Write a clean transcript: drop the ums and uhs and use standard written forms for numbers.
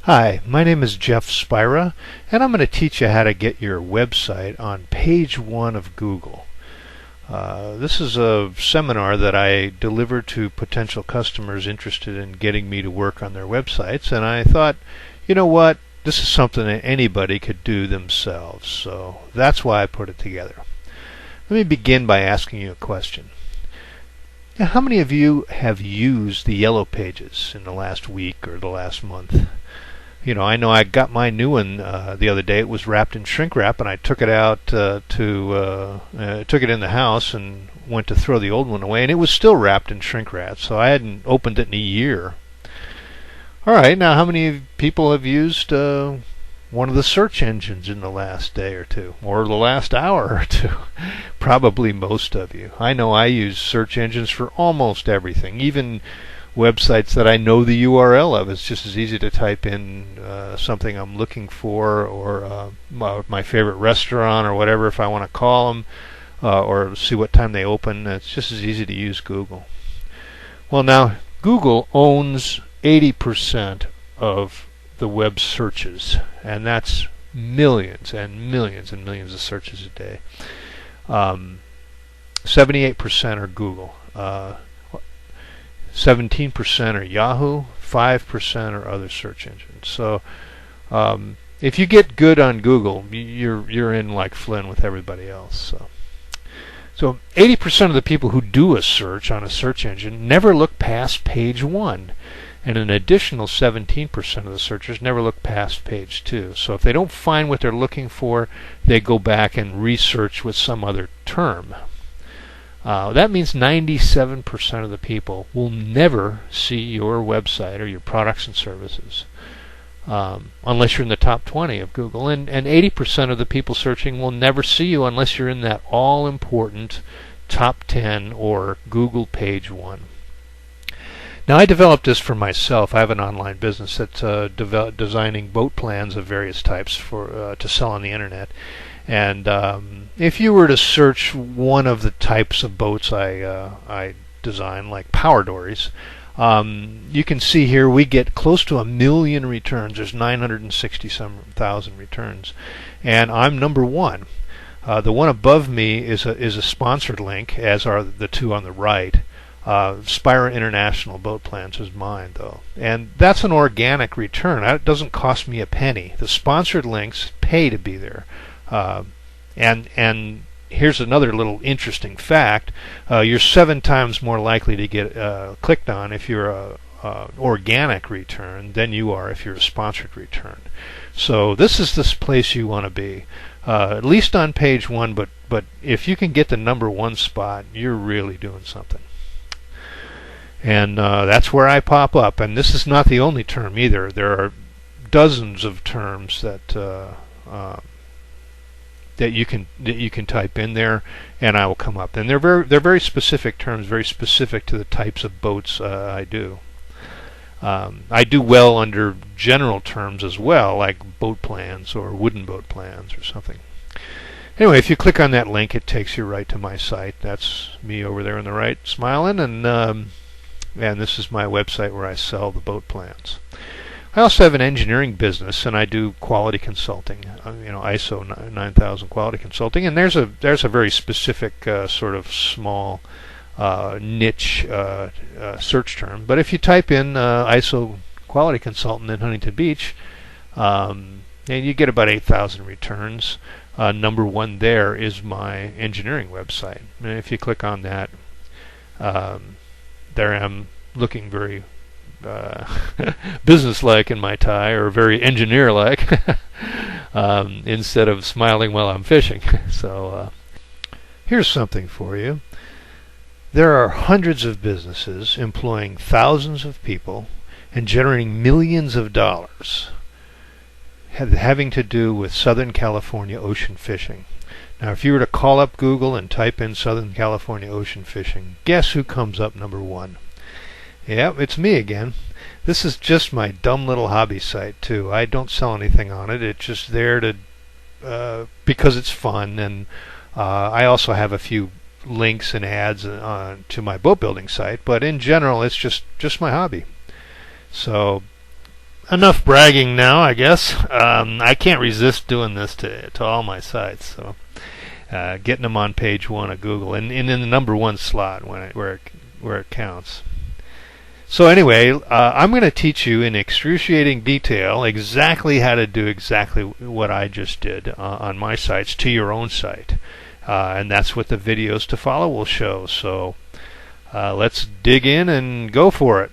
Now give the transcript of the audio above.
Hi, my name is Jeff Spira, and I'm going to teach you how to get your website on page one of Google. This is a seminar that I deliver to potential customers interested in getting me to work on their websites, and I thought, you know what, this is something that anybody could do themselves, so that's why I put it together. Let me begin by asking you a question. Now, how many of you have used the Yellow Pages in the last week or the last month? I know I got my new one the other day. It was wrapped in shrink wrap, and I took it out took it in the house and went to throw the old one away, and it was still wrapped in shrink wrap, so I hadn't opened it in a year. All right, now how many people have used one of the search engines in the last day or two, or the last hour or two? Probably most of you. I know I use search engines for almost everything, even websites that I know the URL of. It's just as easy to type in something I'm looking for, or my favorite restaurant, or whatever, if I want to call them, or see what time they open. It's just as easy to use Google. Well, now, Google owns 80% of the web searches, and that's millions and millions and millions of searches a day. 78% are Google. 17% are Yahoo, 5% are other search engines. So if you get good on Google, you're in like Flynn with everybody else. So 80% of the people who do a search on a search engine never look past page one, and an additional 17% of the searchers never look past page two. So if they don't find what they're looking for, they go back and research with some other term. That means 97% of the people will never see your website or your products and services, unless you're in the top 20 of Google. And 80% of the people searching will never see you unless you're in that all-important top 10 or Google page one. Now, I developed this for myself. I have an online business that's designing boat plans of various types for to sell on the internet. And if you were to search one of the types of boats I design, like power dories, you can see here we get close to 1 million returns. There's 960,000 returns, and I'm number one. The one above me is a sponsored link, as are the two on the right. Spira International Boat Plans is mine, though, and that's an organic return. It doesn't cost me a penny. The sponsored links pay to be there. And here's another little interesting fact: you're 7 times more likely to get clicked on if you're a organic return than you are if you're a sponsored return. So this is this place you want to be, at least on page one. But if you can get the number one spot, you're really doing something. And that's where I pop up. And this is not the only term either. There are dozens of terms that you can type in there, and I will come up. And they're very specific terms, very specific to the types of boats I do. I do well under general terms as well, like boat plans or wooden boat plans or something. Anyway, if you click on that link, it takes you right to my site. That's me over there on the right, smiling, and this is my website where I sell the boat plans. I also have an engineering business, and I do quality consulting, ISO 9000 quality consulting, and there's a very specific sort of small niche search term. But if you type in ISO quality consultant in Huntington Beach, and you get about 8,000 returns. Number one there is my engineering website. And if you click on that, there I am looking very business-like in my tie, or very engineer-like, instead of smiling while I'm fishing. So here's something for you. There are hundreds of businesses employing thousands of people and generating millions of dollars having to do with Southern California ocean fishing. Now, if you were to call up Google and type in Southern California ocean fishing, guess who comes up number one? Yep, it's me again. This is just my dumb little hobby site, too. I don't sell anything on it. It's just there to because it's fun, and I also have a few links and ads to my boat building site, but in general, it's just my hobby. So enough bragging now, I guess. I can't resist doing this to all my sites. So getting them on page 1 of Google and in the number 1 slot where it counts. So anyway, I'm going to teach you in excruciating detail exactly how to do exactly what I just did on my sites to your own site. And that's what the videos to follow will show. So let's dig in and go for it.